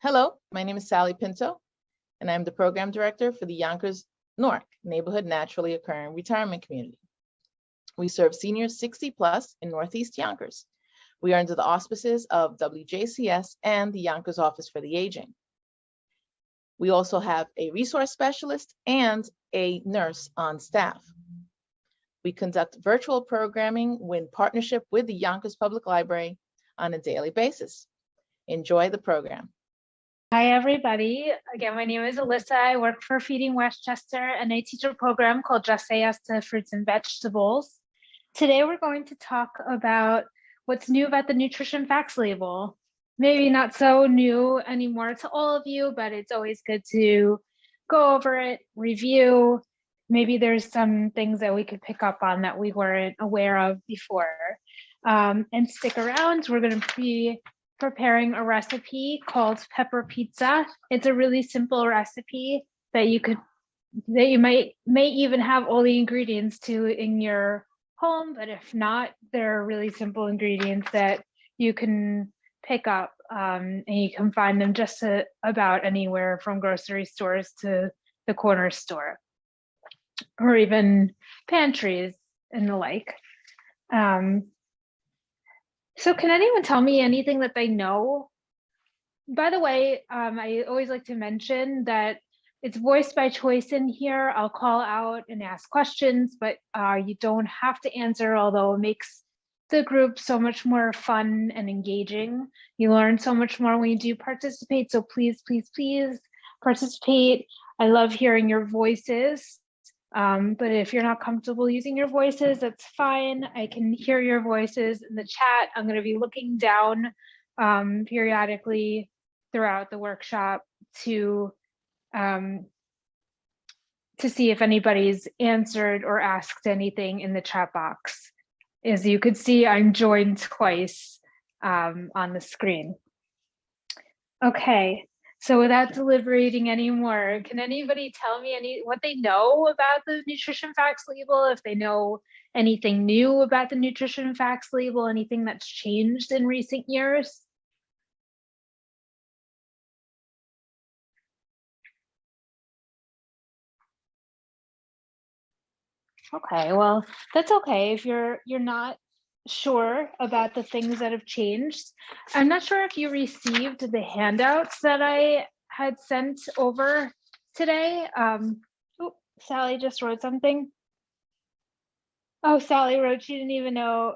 Hello, my name is Sally Pinto, and I'm the Program Director for the Yonkers NORC, Neighborhood Naturally Occurring Retirement Community. We serve seniors 60 plus in Northeast Yonkers. We are under the auspices of WJCS and the Yonkers Office for the Aging. We also have a resource specialist and a nurse on staff. We conduct virtual programming in partnership with the Yonkers Public Library on a daily basis. Enjoy the program. Hi, everybody. Again, my name is Alyssa. I work for Feeding Westchester, and I teach a program called Just Say Yes to Fruits and Vegetables. Today, we're going to talk about what's new about the nutrition facts label. Maybe not so new anymore to all of you, but it's always good to go over it, review. Maybe there's some things that we could pick up on that we weren't aware of before. And stick around. We're going to be preparing a recipe called pepper pizza. It's a really simple recipe that you may even have all the ingredients to in your home, but if not, there are really simple ingredients that you can pick up, and you can find them just about anywhere from grocery stores to the corner store, or even pantries and the like. So can anyone tell me anything that they know? By the way, I always like to mention that it's voice by choice in here. I'll call out and ask questions, but you don't have to answer, although it makes the group so much more fun and engaging. You learn so much more when you do participate, so please, please, please participate. I love hearing your voices. But if you're not comfortable using your voices, that's fine. I can hear your voices in the chat. I'm going to be looking down periodically throughout the workshop to see if anybody's answered or asked anything in the chat box. As you could see, I'm joined twice on the screen. Okay. So without deliberating anymore, can anybody tell me what they know about the nutrition facts label? If they know anything new about the nutrition facts label, anything that's changed in recent years? Okay, well, that's okay if you're not sure about the things that have changed. I'm not sure if you received the handouts that I had sent over today. Oh, Sally just wrote something. Oh, Sally wrote she didn't even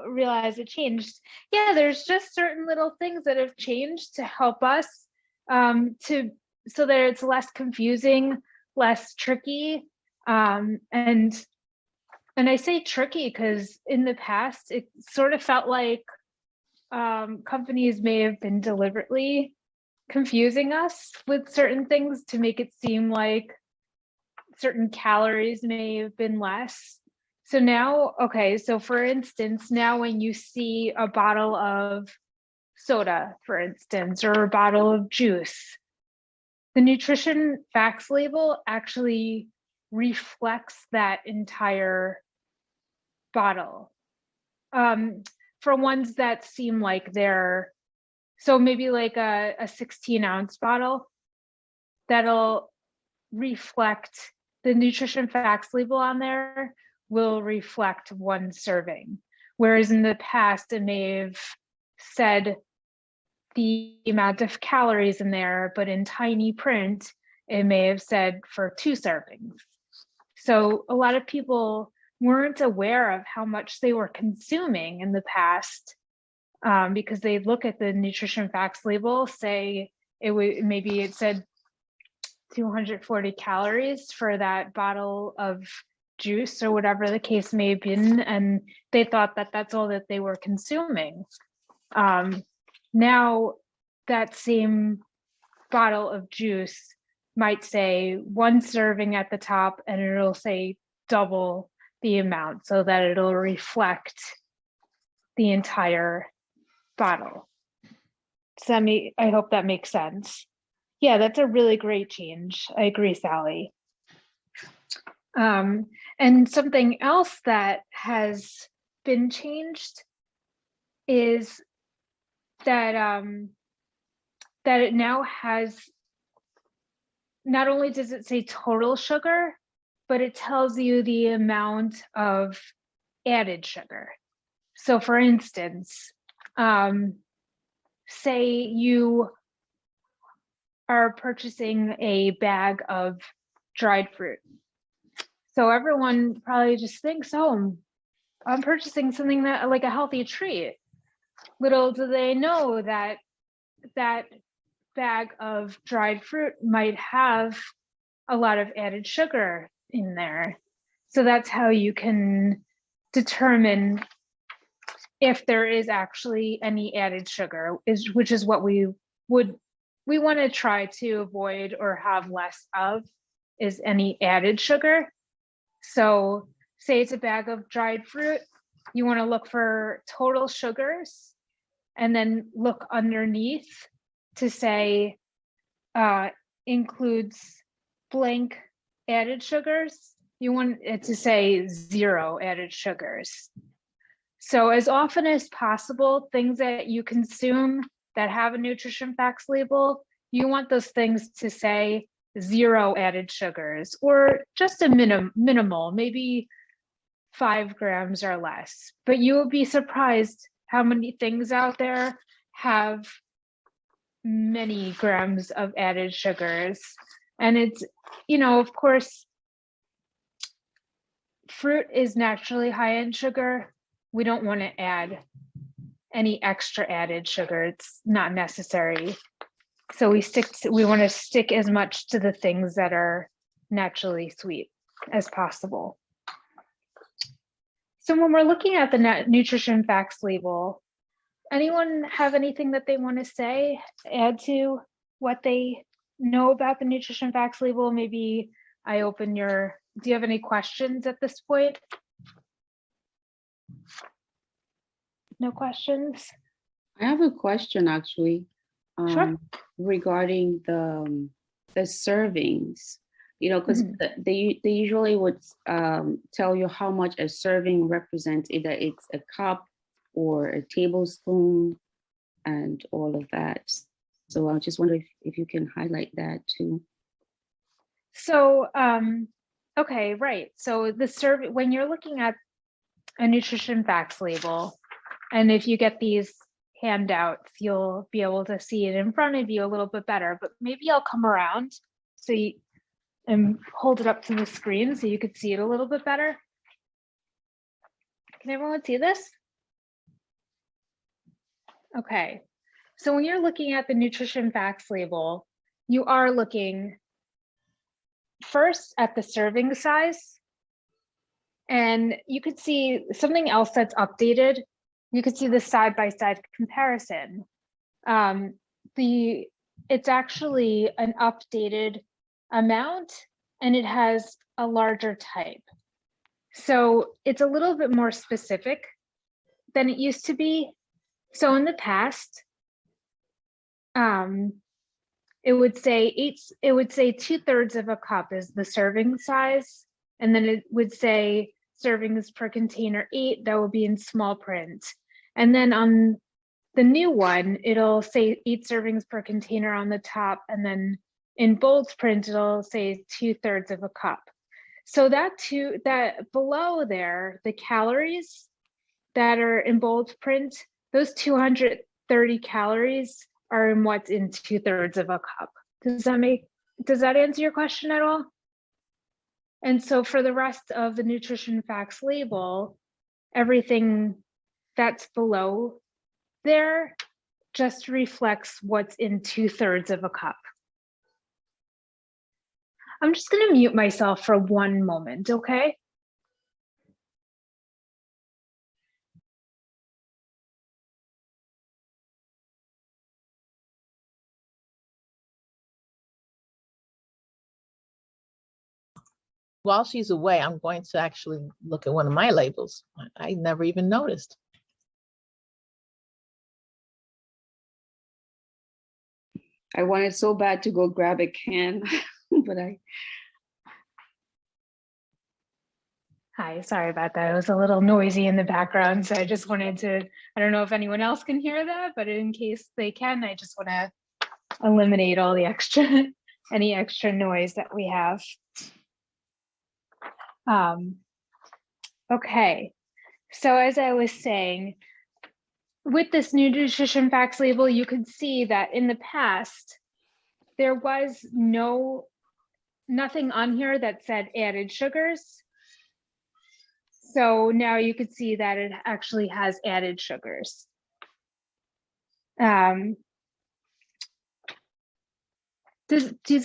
realize it changed. Yeah, there's just certain little things that have changed to help us so that it's less confusing, less tricky, and I say tricky because in the past, it sort of felt like companies may have been deliberately confusing us with certain things to make it seem like certain calories may have been less. So now, okay, so for instance, now when you see a bottle of soda, for instance, or a bottle of juice, the nutrition facts label actually reflects that entire bottle. For ones that seem like they're, so maybe like a 16-ounce bottle, that'll reflect, the nutrition facts label on there will reflect one serving. Whereas in the past, it may have said the amount of calories in there, but in tiny print, it may have said for 2 servings. So a lot of people weren't aware of how much they were consuming in the past, because they look at the nutrition facts label, say maybe it said 240 calories for that bottle of juice or whatever the case may have been, and they thought that that's all that they were consuming. Now that same bottle of juice might say 1 serving at the top, and it'll say double the amount so that it'll reflect the entire bottle. So I hope that makes sense. Yeah, that's a really great change. I agree, Sally. And something else that has been changed is that that it now has, not only does it say total sugar, but it tells you the amount of added sugar. So for instance, say you are purchasing a bag of dried fruit. So everyone probably just thinks, oh, I'm purchasing something that like a healthy treat. Little do they know that that bag of dried fruit might have a lot of added sugar in there. So that's how you can determine if there is actually any added sugar, which is what we want to try to avoid or have less of, is any added sugar. So say it's a bag of dried fruit, you want to look for total sugars and then look underneath to say includes blank added sugars. You want it to say 0 added sugars. So as often as possible, things that you consume that have a nutrition facts label, you want those things to say 0 added sugars, or just a minimal, maybe 5 grams or less. But you will be surprised how many things out there have many grams of added sugars. And it's, of course, fruit is naturally high in sugar. We don't want to add any extra added sugar. It's not necessary. So we want to stick as much to the things that are naturally sweet as possible. So when we're looking at the nutrition facts label, anyone have anything that they want to say, add to what they know about the nutrition facts label? Maybe I open do you have any questions at this point? No questions? I have a question actually, Sure. regarding the servings. Because they usually would tell you how much a serving represents, either it's a cup or a tablespoon and all of that. So I just wonder if you can highlight that too. So, okay, right. So when you're looking at a nutrition facts label, and if you get these handouts, you'll be able to see it in front of you a little bit better, but maybe I'll come around and hold it up to the screen so you could see it a little bit better. Can everyone see this? Okay. So when you're looking at the nutrition facts label, you are looking first at the serving size, and you could see something else that's updated. You could see the side-by-side comparison. It's actually an updated amount, and it has a larger type. So it's a little bit more specific than it used to be. So in the past, it would say 2/3 of a cup is the serving size, and then it would say servings per container 8. That would be in small print. And then on the new one, it'll say 8 servings per container on the top, and then in bold print, it'll say 2/3 of a cup. So that below there, the calories that are in bold print, those 230 calories are in what's in 2/3 of a cup. Does that answer your question at all? And so for the rest of the nutrition facts label, everything that's below there just reflects what's in 2/3 of a cup. I'm just going to mute myself for one moment, okay? While she's away, I'm going to actually look at one of my labels. I never even noticed. I wanted so bad to go grab a can, but Hi, sorry about that. It was a little noisy in the background, so I just wanted to, I don't know if anyone else can hear that, but in case they can, I just want to eliminate all the extra, any extra noise that we have. Okay, so as I was saying, with this new nutrition facts label, you could see that in the past, there was nothing on here that said added sugars. So now you could see that it actually has added sugars. Does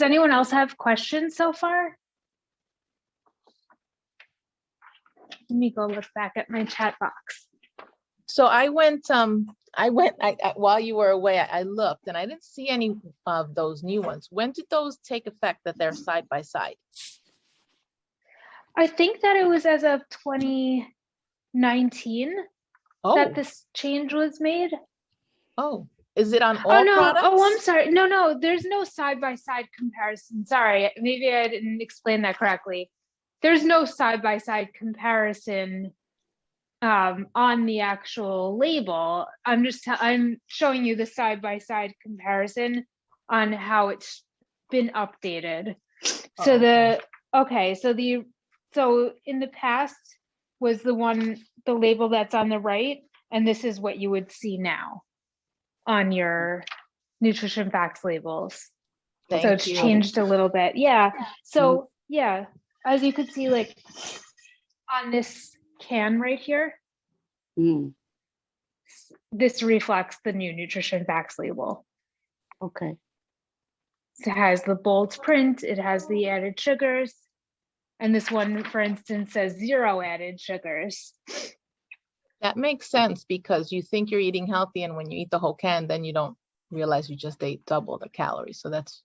anyone else have questions so far? Let me go look back at my chat box. So I went, while you were away, I looked and I didn't see any of those new ones. When did those take effect that they're side by side? I think that it was as of 2019 that this change was made. Oh, is it on all products? Oh, I'm sorry. No, there's no side-by-side comparison. Sorry, maybe I didn't explain that correctly. There's no side-by-side comparison on the actual label. I'm showing you the side-by-side comparison on how it's been updated. So so in the past was the label that's on the right, and this is what you would see now on your nutrition facts labels. So it's changed a little bit. Yeah. So yeah, as you could see, like on this can right here, this reflects the new nutrition facts label. Okay. So it has the bold print, it has the added sugars, and this one, for instance, says 0 added sugars. That makes sense because you think you're eating healthy, and when you eat the whole can, then you don't realize you just ate double the calories. So that's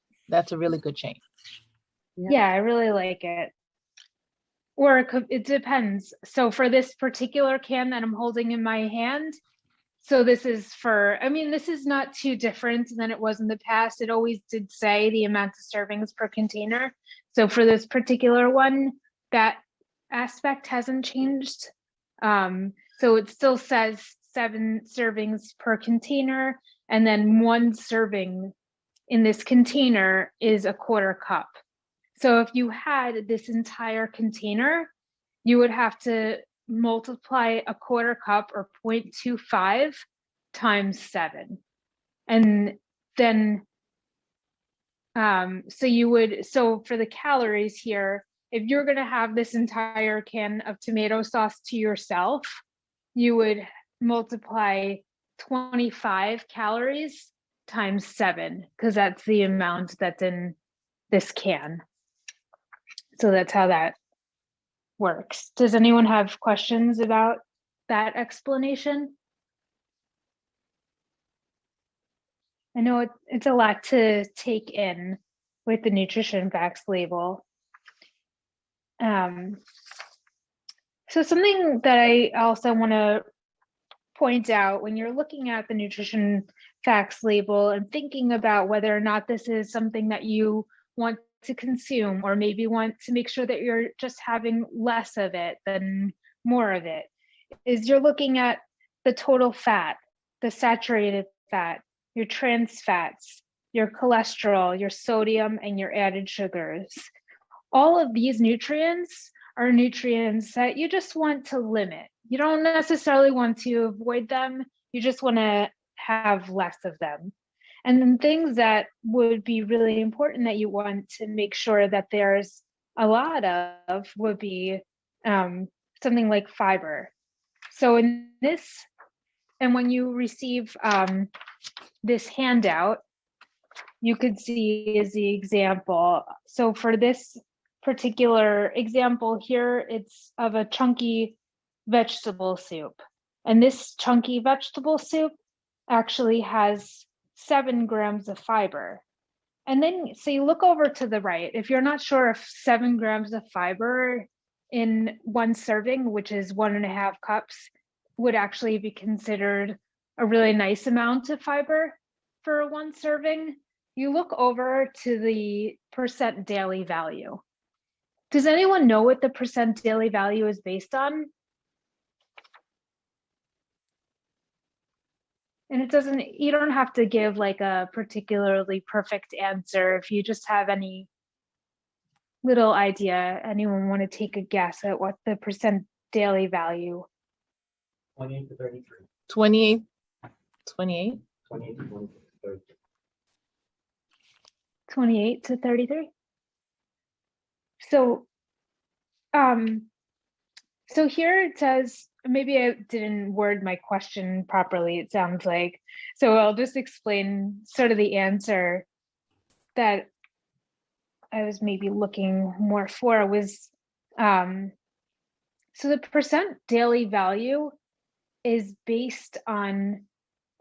a really good change. Yeah, I really like it. Or it depends. So for this particular can that I'm holding in my hand, so this is this is not too different than it was in the past. It always did say the amount of servings per container. So for this particular one, that aspect hasn't changed. So it still says 7 servings per container, and then 1 serving in this container is a 1/4 cup. So if you had this entire container, you would have to multiply a 1/4 cup or 0.25 times 7. And then, so for the calories here, if you're going to have this entire can of tomato sauce to yourself, you would multiply 25 calories times 7, because that's the amount that's in this can. So that's how that works. Does anyone have questions about that explanation? I know it's a lot to take in with the nutrition facts label. So something that I also want to point out when you're looking at the nutrition facts label and thinking about whether or not this is something that you want to consume, or maybe want to make sure that you're just having less of it than more of it, is you're looking at the total fat, the saturated fat, your trans fats, your cholesterol, your sodium, and your added sugars. All of these nutrients are nutrients that you just want to limit. You don't necessarily want to avoid them. You just want to have less of them. And then things that would be really important that you want to make sure that there's a lot of would be something like fiber. So in this, and when you receive this handout, you could see as the example. So for this particular example here, it's of a chunky vegetable soup. And this chunky vegetable soup actually has 7 grams of fiber. And then, so you look over to the right, if you're not sure if 7 grams of fiber in 1 serving, which is 1.5 cups, would actually be considered a really nice amount of fiber for 1 serving, you look over to the % daily value. Does anyone know what the percent daily value is based on? And it doesn't, you don't have to give like a particularly perfect answer. If you just have any little idea, anyone want to take a guess at what the percent daily value? 28 to 33. 28, 28. 28 to 33. 28 to 33. So, so here it says, maybe I didn't word my question properly, it sounds like. So I'll just explain sort of the answer that I was maybe looking more for was, so the percent daily value is based on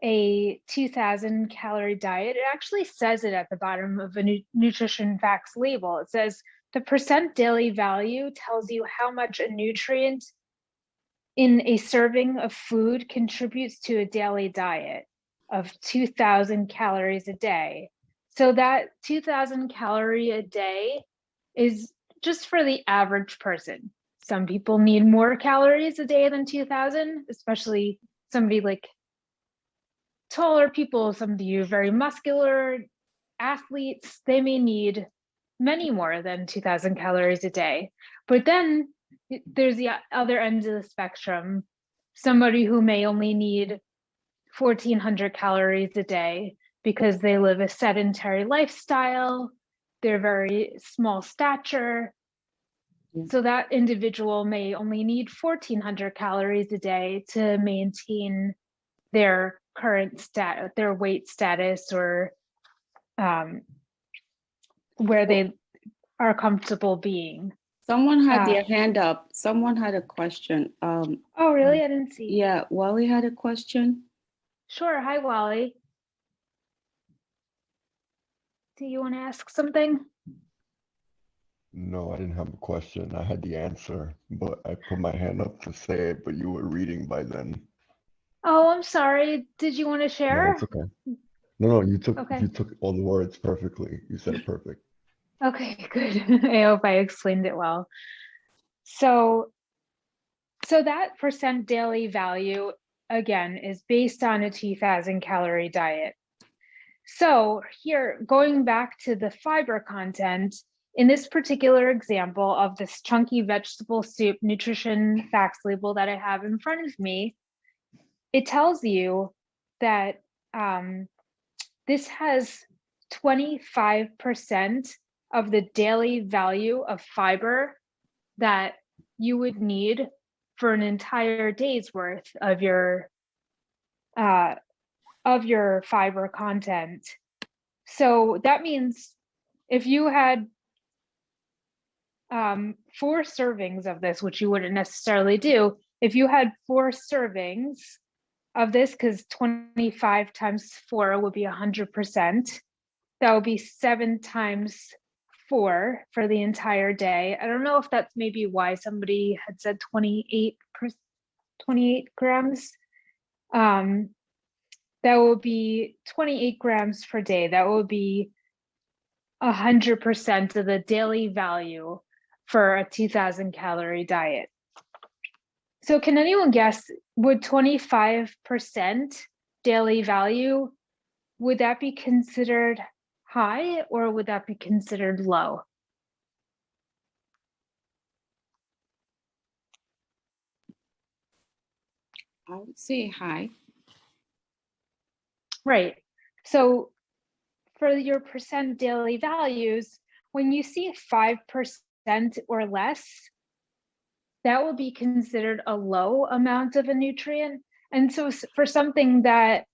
a 2,000 calorie diet. It actually says it at the bottom of a nutrition facts label. It says the percent daily value tells you how much a nutrient in a serving of food contributes to a daily diet of 2,000 calories a day. So that 2,000 calorie a day is just for the average person. Some people need more calories a day than 2,000, especially somebody like taller people, some of you very muscular athletes, they may need many more than 2,000 calories a day. But then there's the other end of the spectrum, somebody who may only need 1,400 calories a day because they live a sedentary lifestyle, they're very small stature. So that individual may only need 1,400 calories a day to maintain their current their weight status, or where they are comfortable being. Someone had their hand up. Someone had a question. Oh, really? I didn't see. Yeah, Wally had a question. Sure. Hi, Wally. Do you want to ask something? No, I didn't have a question. I had the answer, but I put my hand up to say it, but you were reading by then. Oh, I'm sorry. Did you want to No, share? it's okay. No, you took Okay. all the words perfectly. You said it perfect. Okay, good. I hope I explained it well. So that percent daily value, again, is based on a 2,000 calorie diet. So here, going back to the fiber content, in this particular example of this chunky vegetable soup nutrition facts label that I have in front of me, it tells you that this has 25% of the daily value of fiber that you would need for an entire day's worth of your fiber content. So that means if you had 4 servings of this, which you wouldn't necessarily do, if you had 4 servings of this, because 25 times 4 would be 100%, that would be 7 times 4 for the entire day. I don't know if that's maybe why somebody had said 28 grams. That would be 28 grams per day. That would be 100% of the daily value for a 2,000 calorie diet. So can anyone guess, would 25% daily value, would that be considered high or would that be considered low? I would say high. Right. So for your percent daily values, when you see 5% or less, that will be considered a low amount of a nutrient. And so for something that,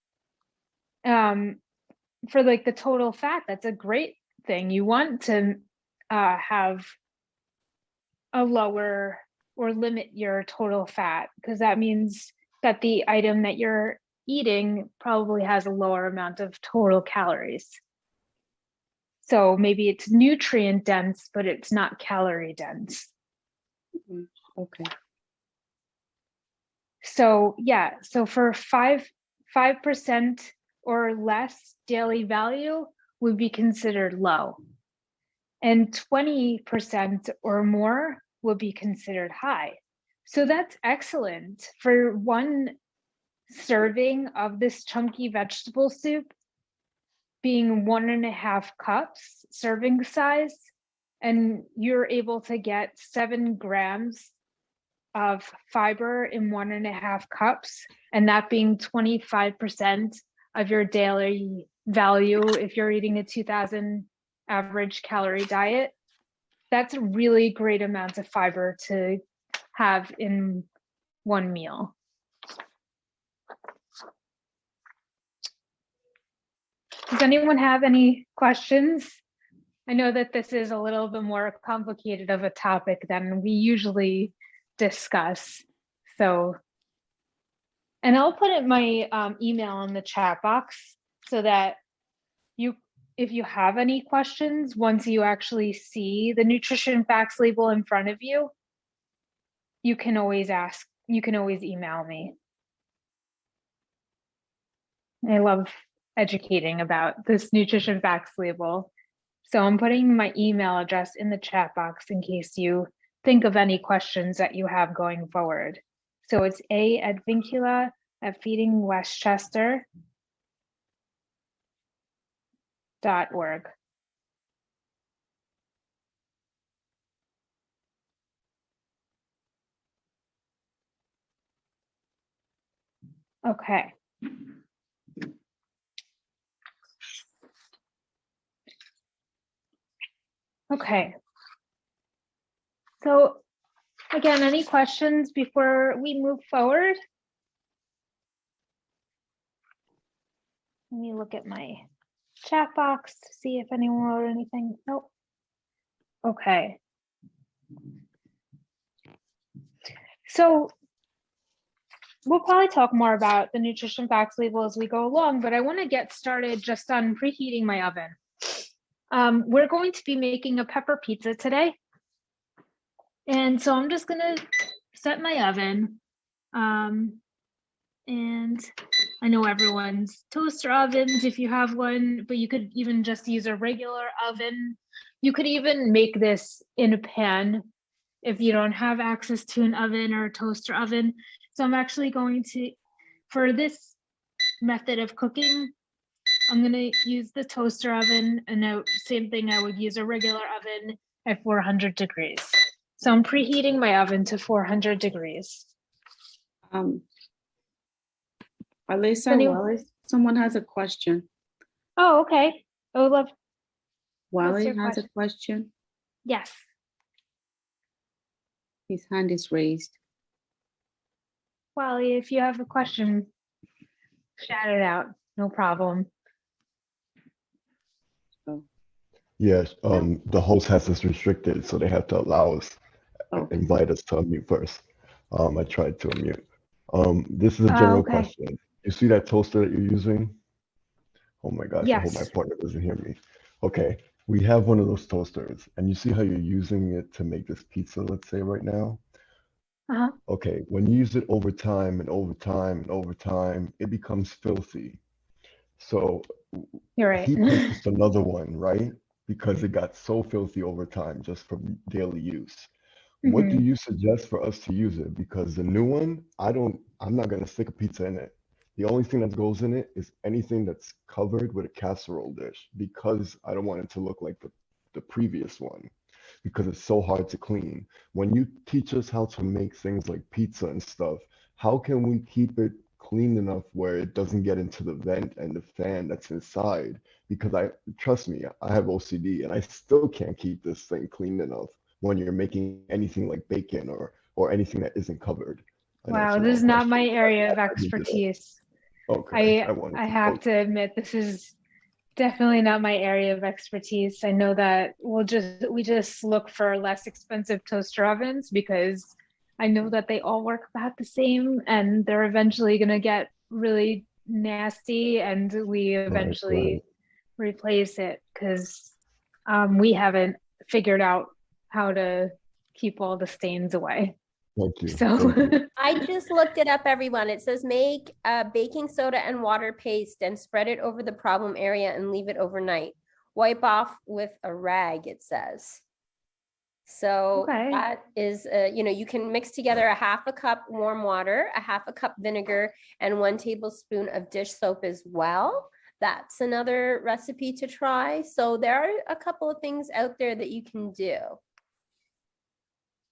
for like the total fat, that's a great thing. You want to have a lower or limit your total fat, because that means that the item that you're eating probably has a lower amount of total calories. So maybe it's nutrient dense, but it's not calorie dense. Okay. So yeah, so for 5% or less daily value would be considered low. and 20% or more will be considered high. So that's excellent. For one serving of this chunky vegetable soup being 1.5 cups serving size, and you're able to get 7 grams of fiber in 1.5 cups, and that being 25% of your daily value if you're eating a 2,000 average calorie diet. That's a really great amount of fiber to have in one meal. Does anyone have any questions? I know that this is a little bit more complicated of a topic than we usually discuss. So, and I'll put it my email in the chat box so that if you have any questions, once you actually see the nutrition facts label in front of you, you can always ask, you can always email me. I love educating about this nutrition facts label. So I'm putting my email address in the chat box in case you think of any questions that you have going forward. So it's a@feedingwestchester.org. Okay. Okay. So again, any questions before we move forward? Let me look at my chat box to see if anyone wrote anything. Nope. Okay. So we'll probably talk more about the nutrition facts label as we go along, but I want to get started just on preheating my oven. We're going to be making a pepper pizza today. And so I'm just going to set my oven. And I know everyone's toaster ovens if you have one, but you could even just use a regular oven. You could even make this in a pan if you don't have access to an oven or a toaster oven. So I'm actually going to, for this method of cooking, I'm going to use the toaster oven, and same thing, I would use a regular oven at 400 degrees. So I'm preheating my oven to 400 degrees. Alyssa, someone has a question. Oh, okay. I would love. Wally has a question. Yes. His hand is raised. Wally, if you have a question, shout it out. No problem. Oh. Yes, the host has us restricted, so they have to allow us, Okay. invite us to unmute first. I tried to unmute. This is a general question. You see that toaster that you're using? Oh my gosh, I hope my Yes. partner doesn't hear me. Okay, we have one of those toasters, and you see how you're using it to make this pizza, let's say right now? Uh-huh. Okay, when you use it over time and over time and over time, it becomes filthy. So You're right. he purchased another one, right? Because it got so filthy over time just from daily use. What do you suggest for us to use it? Because the new one, I'm not gonna stick a pizza in it. The only thing that goes in it is anything that's covered with a casserole dish, because I don't want it to look like the previous one, because it's so hard to clean. When you teach us how to make things like pizza and stuff, how can we keep it clean enough where it doesn't get into the vent and the fan that's inside? Because trust me, I have OCD and I still can't keep this thing clean enough when you're making anything like bacon or anything that isn't covered. Wow, this is not my area of expertise. Okay, I have to admit, this is definitely not my area of expertise. I know that we just look for less expensive toaster ovens because I know that they all work about the same, and they're eventually going to get really nasty, and we eventually replace it because we haven't figured out how to keep all the stains away. Thank you. So Thank you. I just looked it up, everyone. It says make baking soda and water paste and spread it over the problem area and leave it overnight. wipe off with a rag, it says. So Okay. that is, you can mix together a half a cup warm water, a half a cup vinegar, and 1 tablespoon of dish soap as well. That's another recipe to try. So there are a couple of things out there that you can do.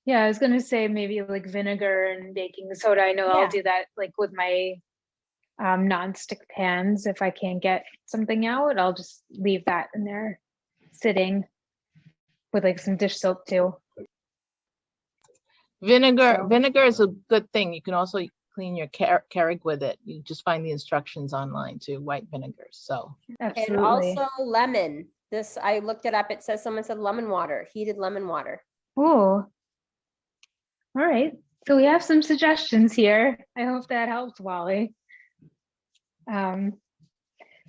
Yeah, I was gonna say maybe like vinegar and baking soda. I know I'll Yeah. do that like with my non-stick pans. If I can't get something out, I'll just leave that in there sitting with like some dish soap too. So- Vinegar is a good thing. You can also clean your Keurig with it. You just find the instructions online to white vinegar. So And Absolutely. also lemon. This, I looked it up. It says, someone said lemon water, heated lemon water. Oh, all right. So we have some suggestions here. I hope that helps, Wally. So I'm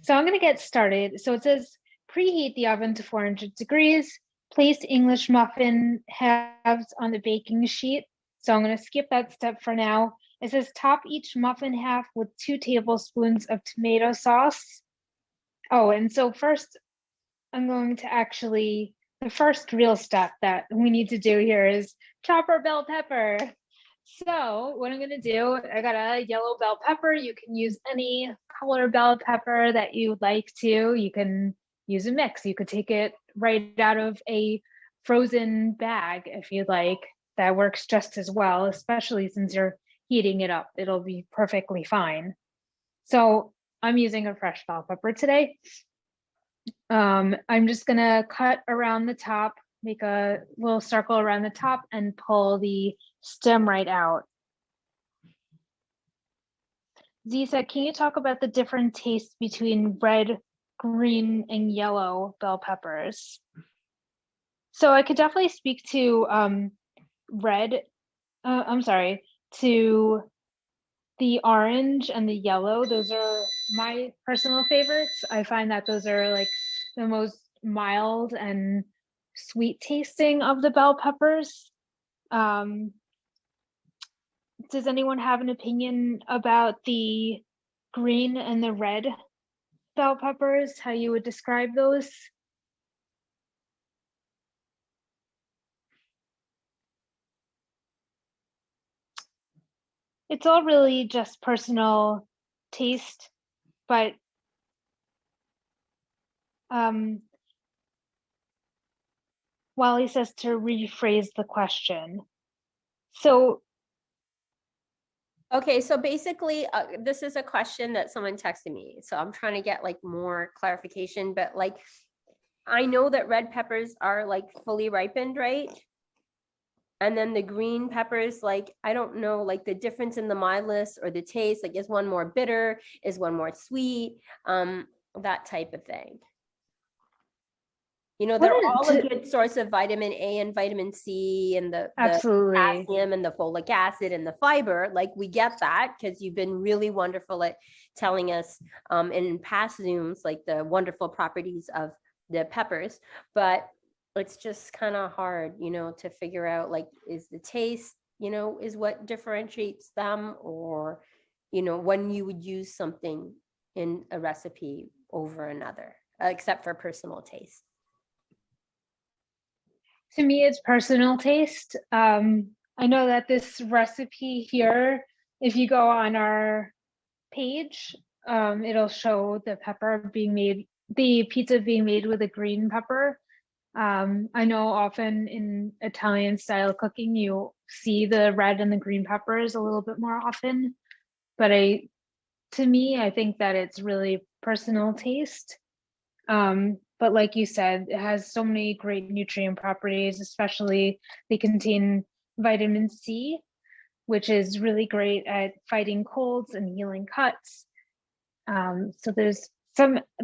going to get started. So it says preheat the oven to 400 degrees. Place English muffin halves on the baking sheet. So I'm going to skip that step for now. It says top each muffin half with 2 tablespoons of tomato sauce. Oh, and so first I'm going to actually, the first real step that we need to do here is chop our bell pepper. So what I'm going to do, I got a yellow bell pepper. You can use any color bell pepper that you like to. You can use a mix. You could take it right out of a frozen bag if you'd like. That works just as well, especially since you're heating it up. It'll be perfectly fine. So I'm using a fresh bell pepper today. I'm just gonna cut around the top, make a little circle around the top and pull the stem right out. Zisa, can you talk about the different tastes between red, green, and yellow bell peppers? So I could definitely speak to to the orange and the yellow. Those are my personal favorites. I find that those are like the most mild and sweet tasting of the bell peppers. Does anyone have an opinion about the green and the red bell peppers? How you would describe those? It's all really just personal taste, but Wally says to rephrase the question. So Okay, so basically, this is a question that someone texted me. So I'm trying to get like more clarification, but like, I know that red peppers are like fully ripened, right? And then the green peppers, like, I don't know, like the difference in the mildness or the taste, like is one more bitter, is one more sweet, that type of thing. You know, they're all a good source of vitamin A and vitamin C and the absolutely potassium and the folic acid and the fiber. Like we get that because you've been really wonderful at telling us in past Zooms, like the wonderful properties of the peppers. But it's just kind of hard, you know, to figure out like, is the taste, you know, is what differentiates them, or, you know, when you would use something in a recipe over another, except for personal taste. To me, it's personal taste. I know that this recipe here, if you go on our page, it'll show the pepper being made, the pizza being made with a green pepper. I know often in Italian style cooking, you see the red and the green peppers a little bit more often, but to me, I think that it's really personal taste. But like you said, it has so many great nutrient properties, especially they contain vitamin C, which is really great at fighting colds and healing cuts. So there's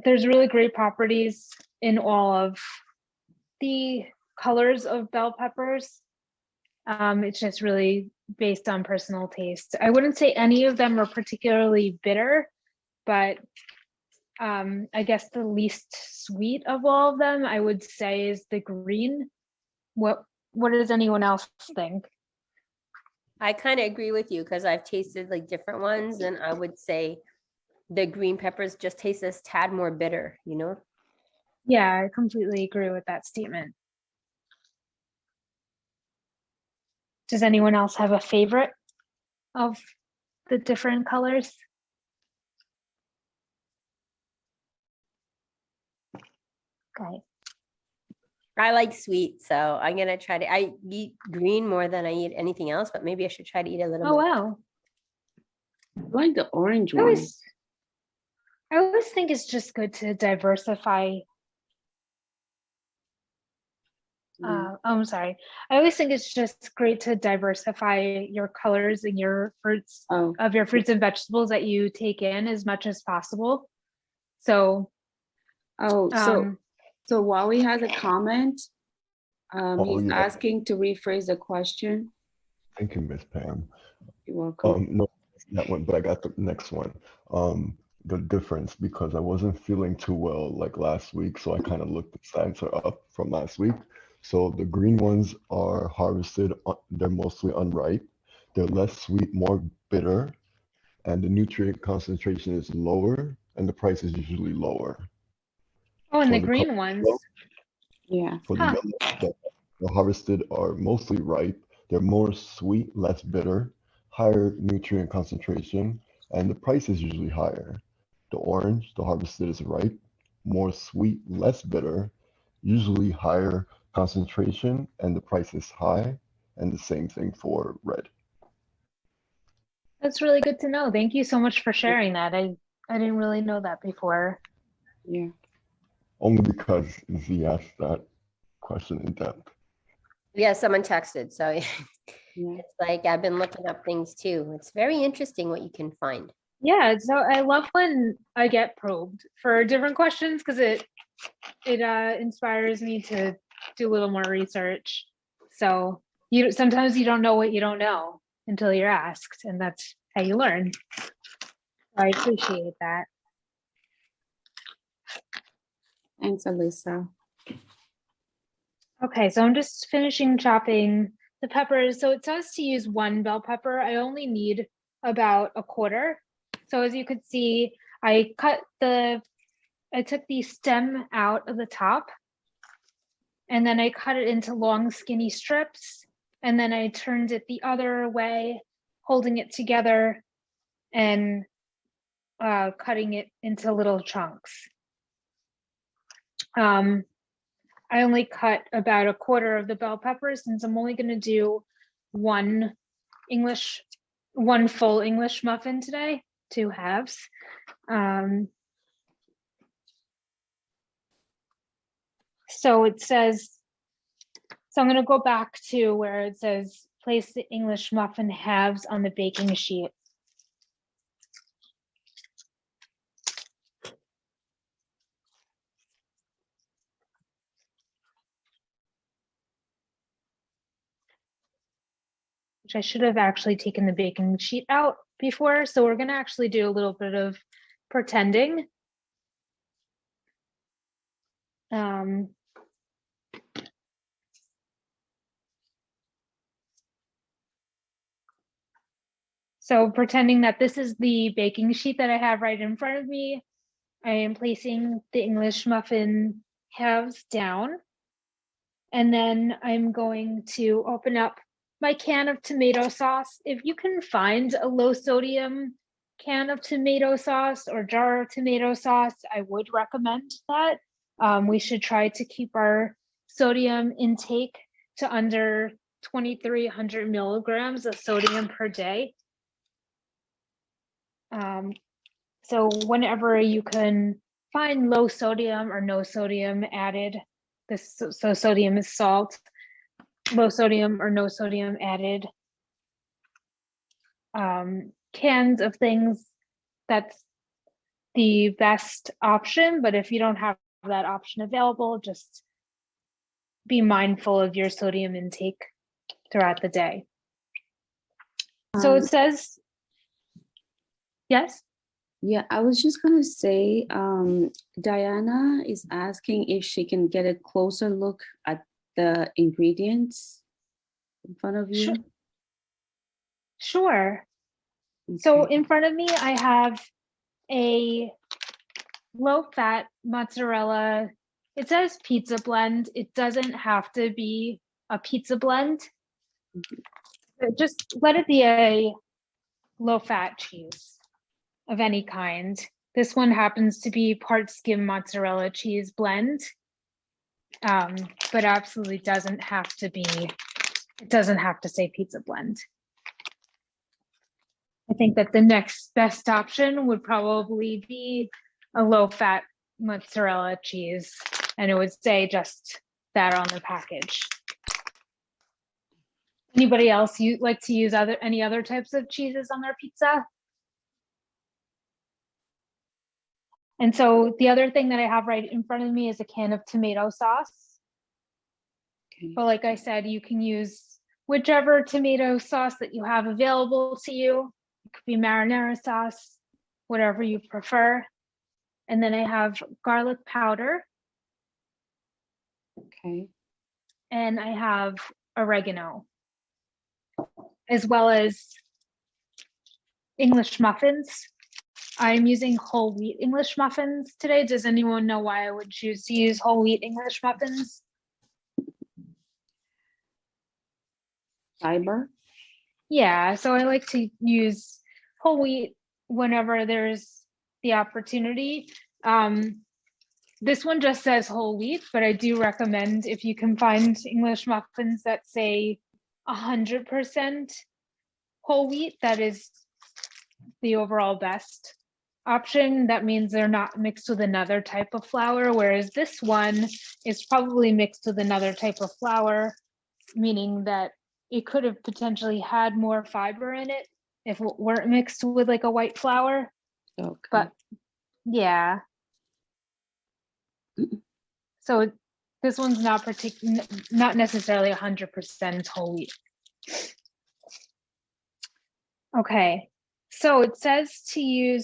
really great properties in all of the colors of bell peppers. It's just really based on personal taste. I wouldn't say any of them are particularly bitter, but I guess the least sweet of all of them, I would say, is the green. What does anyone else think? I kind of agree with you because I've tasted like different ones, and I would say the green peppers just taste a tad more bitter, you know? Yeah, I completely agree with that statement. Does anyone else have a favorite of the different colors? Okay. I like sweet, so I'm gonna try to. I eat green more than I eat anything else, but maybe I should try to eat a little Oh, more. wow. I like the orange I one. always think it's just good to diversify. I'm sorry. I always think it's just great to diversify your colors and your fruits Oh, of your fruits and vegetables that you take in as much as possible. So, so Wally has a comment. Oh, He's yeah. asking to rephrase the question. Thank you, Miss Pam. You're welcome. No, that one, but I got the next one. The difference, because I wasn't feeling too well like last week, so I kind of looked the science up from last week. So the green ones are harvested, they're mostly unripe. They're less sweet, more bitter, and the nutrient concentration is lower, and the price is usually lower. oh, and the For the green color ones. yellow, Yeah. for the Huh. yellow, the harvested are mostly ripe. They're more sweet, less bitter, higher nutrient concentration, and the price is usually higher. The orange, the harvested is ripe, more sweet, less bitter, usually higher concentration, and the price is high. And the same thing for red. That's really good to know. Thank you so much for sharing that. I didn't really know that before. Yeah. Only because Z asked that question in depth. Yeah, someone texted, so Yeah. it's like I've been looking up things too. It's very interesting what you can find. Yeah, so I love when I get probed for different questions because it inspires me to do a little more research. So sometimes you don't know what you don't know until you're asked, and that's how you learn. I appreciate that. Thanks, Alyssa. Okay, so I'm just finishing chopping the peppers. So it says to use 1 bell pepper. I only need about a quarter. So as you could see, I took the stem out of the top, and then I cut it into long skinny strips, and then I turned it the other way, holding it together and cutting it into little chunks. I only cut about a quarter of the bell peppers since I'm only going to do one full English muffin today, 2 halves. So it says, so I'm going to go back to where it says place the English muffin halves on the baking sheet. Which I should have actually taken the baking sheet out before. So we're going to actually do a little bit of pretending. So pretending that this is the baking sheet that I have right in front of me, I am placing the English muffin halves down. And then I'm going to open up my can of tomato sauce. If you can find a low sodium can of tomato sauce or jar of tomato sauce, I would recommend that. We should try to keep our sodium intake to under 2,300 milligrams of sodium per day. So whenever you can find low sodium or no sodium added, so sodium is salt, low sodium or no sodium added cans of things, that's the best option. But if you don't have that option available, just be mindful of your sodium intake throughout the day. So it says, yes? Yeah, I was just gonna say, Diana is asking if she can get a closer look at the ingredients in front of you. Sure. So Okay. in front of me, I have a low-fat mozzarella it says pizza blend. It doesn't have to be a pizza blend. Just let it be a low-fat cheese of any kind. This one happens to be part skim mozzarella cheese blend, but absolutely doesn't have to be, it doesn't have to say pizza blend. I think that the next best option would probably be a low-fat mozzarella cheese, and it would say just that on the package. Anybody else you like to use any other types of cheeses on their pizza? And so the other thing that I have right in front of me is a can of tomato sauce. Okay. But like I said, you can use whichever tomato sauce that you have available to you. It could be marinara sauce, whatever you prefer. And then I have garlic powder. Okay. And I have oregano, as well as English muffins. I'm using whole wheat English muffins today. Does anyone know why I would choose to use whole wheat English muffins? Fiber. Yeah, so I like to use whole wheat whenever there's the opportunity. This one just says whole wheat, but I do recommend if you can find English muffins that say 100% whole wheat, that is the overall best option. That means they're not mixed with another type of flour, whereas this one is probably mixed with another type of flour, meaning that it could have potentially had more fiber in it if it weren't mixed with like a white flour. Okay. But yeah. So this one's not necessarily 100% whole wheat. Okay, so it says to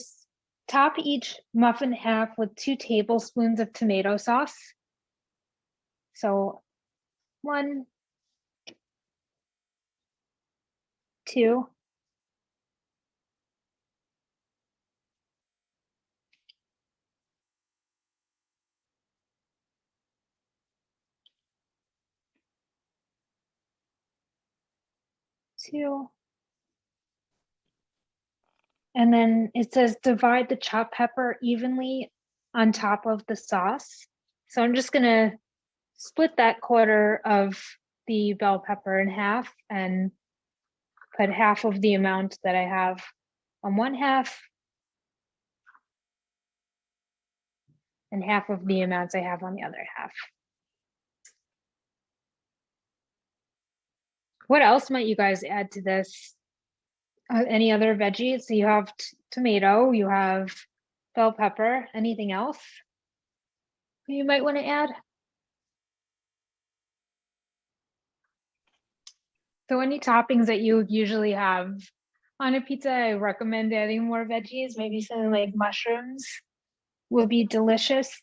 top each muffin half with 2 tablespoons of tomato sauce. So 1, 2. And then it says divide the chopped pepper evenly on top of the sauce. So I'm just gonna split that quarter of the bell pepper in half and put half of the amount that I have on one half and half of the amounts I have on the other half. What else might you guys add to this? Any other veggies? So you have tomato, you have bell pepper, anything else you might want to add? So any toppings that you usually have on a pizza, I recommend adding more veggies. Maybe something like mushrooms will be delicious.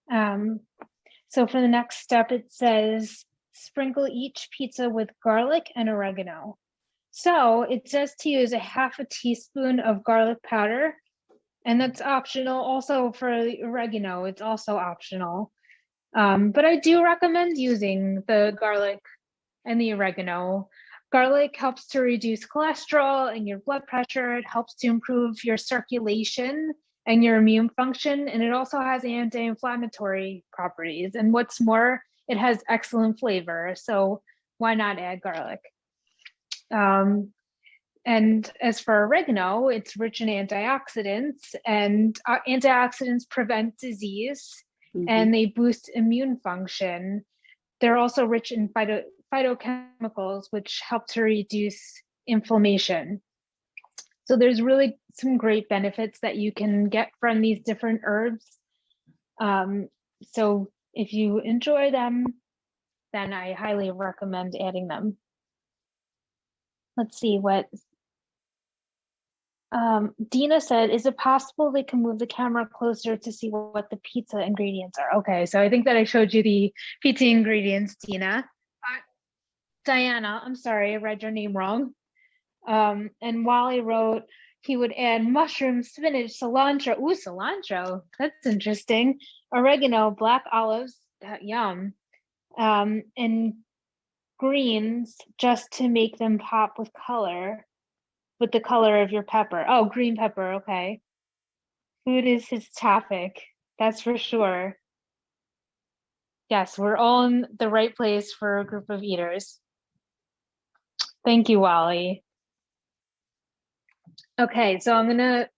So for the next step, it says sprinkle each pizza with garlic and oregano. So it says to use a half a teaspoon of garlic powder, and that's optional. Also for the oregano, it's also optional. But I do recommend using the garlic and the oregano. Garlic helps to reduce cholesterol and your blood pressure. It helps to improve your circulation and your immune function. And it also has anti-inflammatory properties. And what's more, it has excellent flavor. So why not add garlic? And as for oregano, it's rich in antioxidants, and antioxidants prevent disease and they boost immune function. They're also rich in phytochemicals, which help to reduce inflammation. So there's really some great benefits that you can get from these different herbs. So if you enjoy them, then I highly recommend adding them. Let's see what Dina said. Is it possible they can move the camera closer to see what the pizza ingredients are? Okay, so I think that I showed you the pizza ingredients, Dina. Diana, I'm sorry, I read your name wrong. And Wally wrote he would add mushrooms, spinach, cilantro. Ooh, cilantro, that's interesting. oregano, black olives, yum, and greens just to make them pop with color, with the color of your pepper. Oh, green pepper, okay. Food is his topic, that's for sure. Yes, we're all in the right place for a group of eaters. Thank you, Wally. Okay, so I'm gonna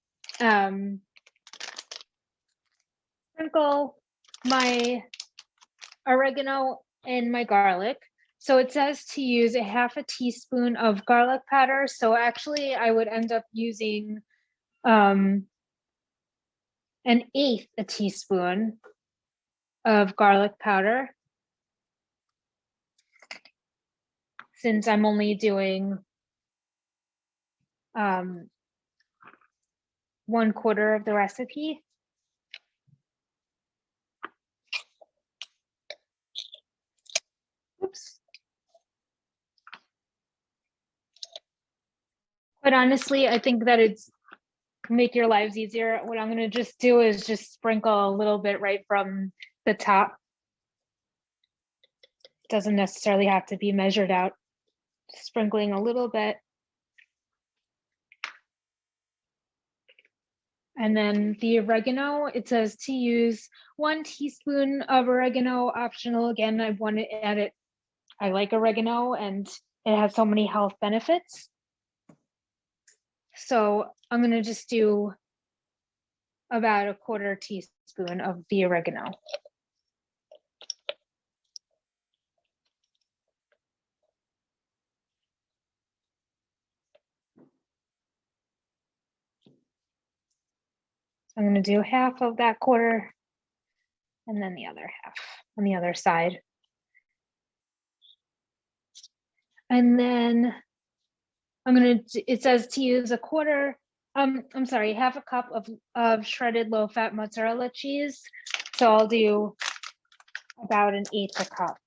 sprinkle my oregano and my garlic. So it says to use a half a teaspoon of garlic powder. So actually I would end up using an eighth a teaspoon of garlic powder, since I'm only doing 1/4 of the recipe. Oops. Quite honestly, I think that it's make your lives easier. What I'm gonna just do is just sprinkle a little bit right from the top. Doesn't necessarily have to be measured out. Sprinkling a little bit. And then the oregano, it says to use 1 teaspoon of oregano, optional. Again, I want to add it. I like oregano and it has so many health benefits. So I'm going to just do about 1/4 teaspoon of the oregano. I'm going to do half of that 1/4 and then the other half on the other side. And then I'm going to, it says to use 1/4, I'm sorry, half a cup of shredded low-fat mozzarella cheese. So I'll do about 1/8 a cup.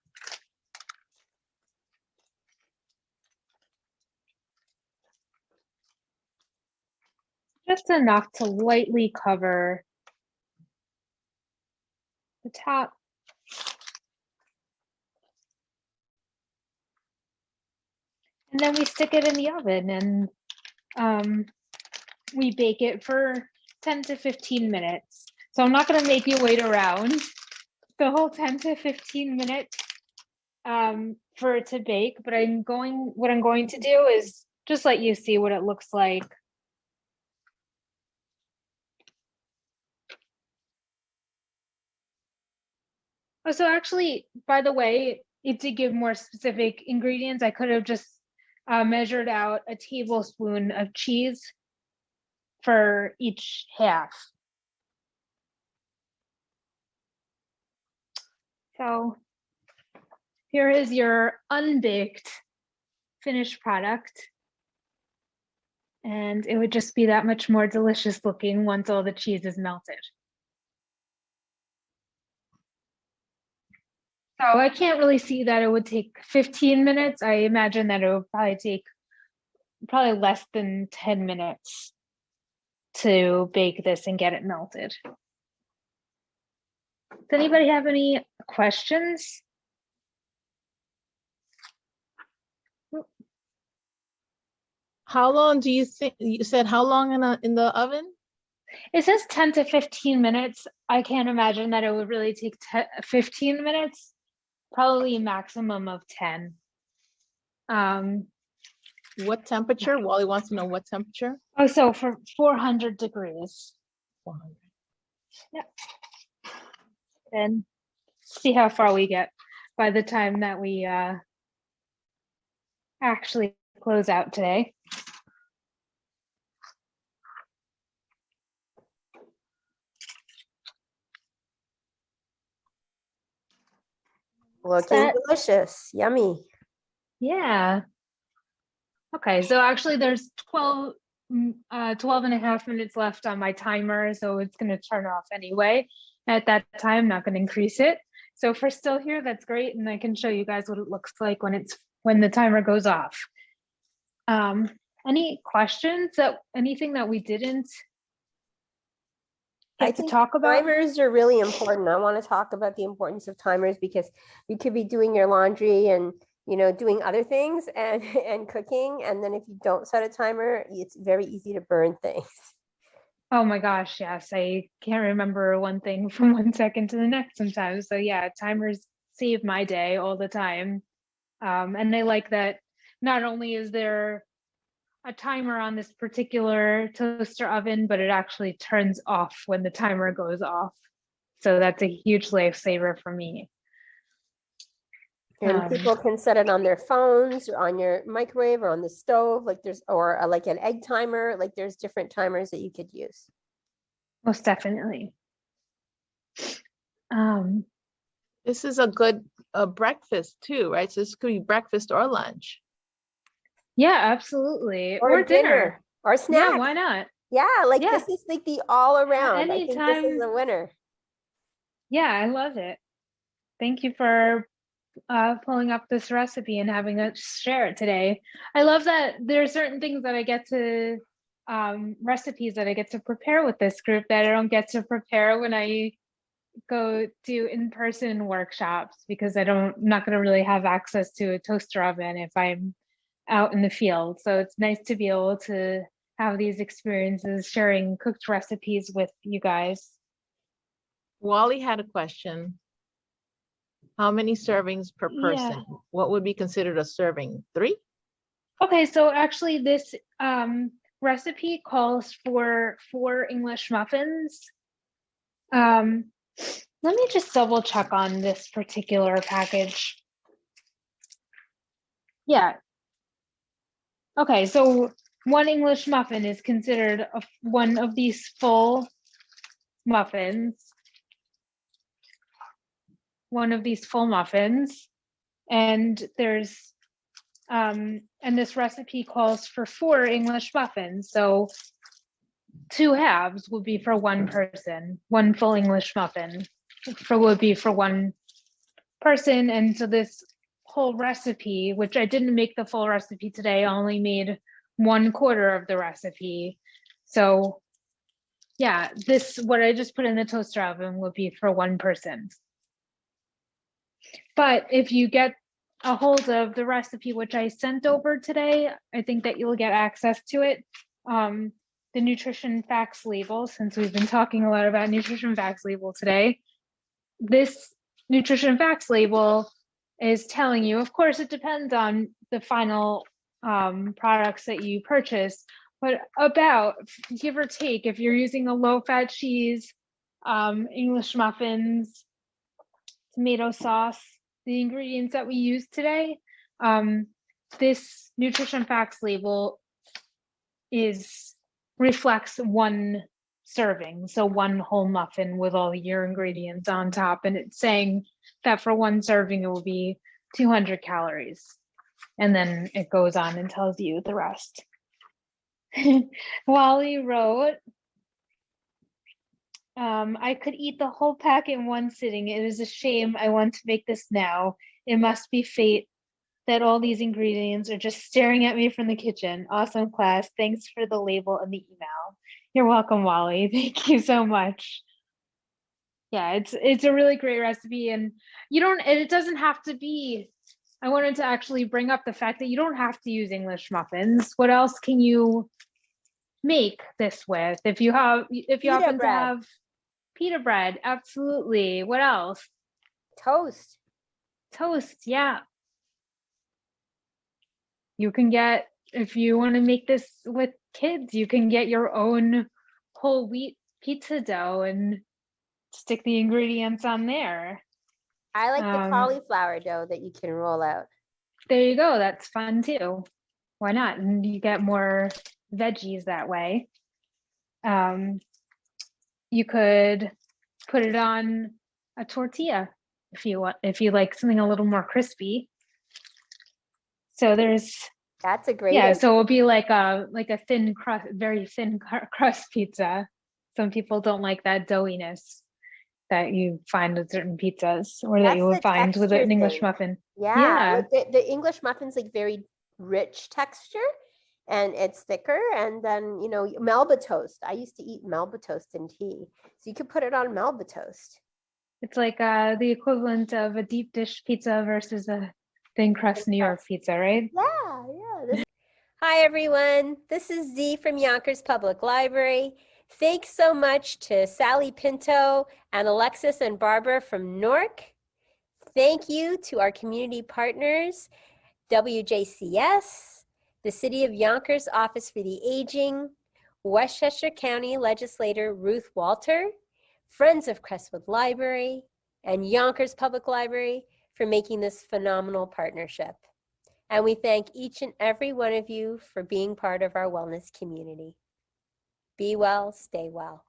Just enough to lightly cover the top. And then we stick it in the oven and we bake it for 10 to 15 minutes. So I'm not going to make you wait around the whole 10 to 15 minutes for it to bake, but what I'm going to do is just let you see what it looks like. Oh, so actually, by the way, to give more specific ingredients, I could have just measured out a tablespoon of cheese for each half. So here is your unbaked finished product. And it would just be that much more delicious looking once all the cheese is melted. So I can't really see that it would take 15 minutes. I imagine that it would probably take less than 10 minutes to bake this and get it melted. Does anybody have any questions? How long do you think, you said how long in the oven? It says 10 to 15 minutes. I can't imagine that it would really take 15 minutes, probably a maximum of 10. What temperature? Wally wants to know what temperature. Oh, so for 400 degrees. 400. Yeah. And see how far we get by the time that we actually close out today. Looking delicious, yummy. Yeah. Okay, so actually there's 12 and a half minutes left on my timer, so it's going to turn off anyway. At that time, I'm not going to increase it. So if we're still here, that's great, and I can show you guys what it looks like when the timer goes off. Any questions? Anything that we didn't get to talk about. Timers are really important. I want to talk about the importance of timers because you could be doing your laundry and doing other things and cooking, and then if you don't set a timer, it's very easy to burn things. Oh my gosh, yes. I can't remember one thing from 1 second to the next sometimes. So yeah, timers save my day all the time. And I like that not only is there a timer on this particular toaster oven, but it actually turns off when the timer goes off. So that's a huge lifesaver for me. And people can set it on their phones or on your microwave or on the stove, like like an egg timer, like there's different timers that you could use. Most definitely. This is a good breakfast too, right? So this could be breakfast or lunch. Yeah, absolutely. Or dinner. Or snack. Yeah, why not? Yeah, this is like the all around. I think this is a winner. Yeah, I love it. Thank you for pulling up this recipe and having us share it today. I love that there are certain things that I get to recipes that I get to prepare with this group that I don't get to prepare when I go do in-person workshops, because I'm not going to really have access to a toaster oven if I'm out in the field. So it's nice to be able to have these experiences sharing cooked recipes with you guys. Wally had a question. How many servings per person? Yeah. What would be considered a serving? 3? Okay, so actually this recipe calls for 4 English muffins. Let me just double check on this particular package. Yeah. Okay, so 1 English muffin is considered one of these full muffins. One of these full muffins. And there's and this recipe calls for 4 English muffins. So 2 halves would be for 1 person. 1 full English muffin would be for 1 person. And so this whole recipe, which I didn't make the full recipe today, I only made 1/4 of the recipe. So yeah, what I just put in the toaster oven would be for 1 person. But if you get a hold of the recipe which I sent over today, I think that you'll get access to it. The nutrition facts label, since we've been talking a lot about nutrition facts label today, this nutrition facts label is telling you, of course, it depends on the final products that you purchase, but about, give or take, if you're using a low-fat cheese, English muffins, tomato sauce, the ingredients that we use today, this nutrition facts label reflects 1 serving, so 1 whole muffin with all your ingredients on top, and it's saying that for 1 serving it will be 200 calories, and then it goes on and tells you the rest. Wally wrote, I could eat the whole pack in 1 sitting. It is a shame. I want to make this now. It must be fate that all these ingredients are just staring at me from the kitchen. Awesome class. Thanks for the label and the email. You're welcome, Wally. Thank you so much. Yeah, it's a really great recipe, and it doesn't have to be. I wanted to actually bring up the fact that you don't have to use English muffins. What else can you make this with? If you happen to have pita bread, absolutely. What else? Toast, yeah. You can get, if you want to make this with kids, you can get your own whole wheat pizza dough and stick the ingredients on there. I like the cauliflower dough that you can roll out. There you go. That's fun too. Why not? And you get more veggies that way. You could put it on a tortilla if you like something a little more crispy. So that's a great idea. idea. So it'll be like a thin crust, very thin crust pizza. Some people don't like that doughiness that you find with certain pizzas, or that you would find with an English muffin. Yeah. Like the English muffin's like very rich texture, and it's thicker. And then, you know, Melba toast. I used to eat Melba toast in tea. So you could put it on Melba toast. It's like the equivalent of a deep dish pizza versus a thin crust New York pizza, right? Yeah. Hi, everyone. This is Z from Yonkers Public Library. Thanks so much to Sally Pinto and Alexis and Barbara from Newark. Thank you to our community partners, WJCS, the City of Yonkers Office for the Aging, Westchester County Legislator Ruth Walter, Friends of Crestwood Library, and Yonkers Public Library for making this phenomenal partnership. And we thank each and every one of you for being part of our wellness community. Be well, stay well.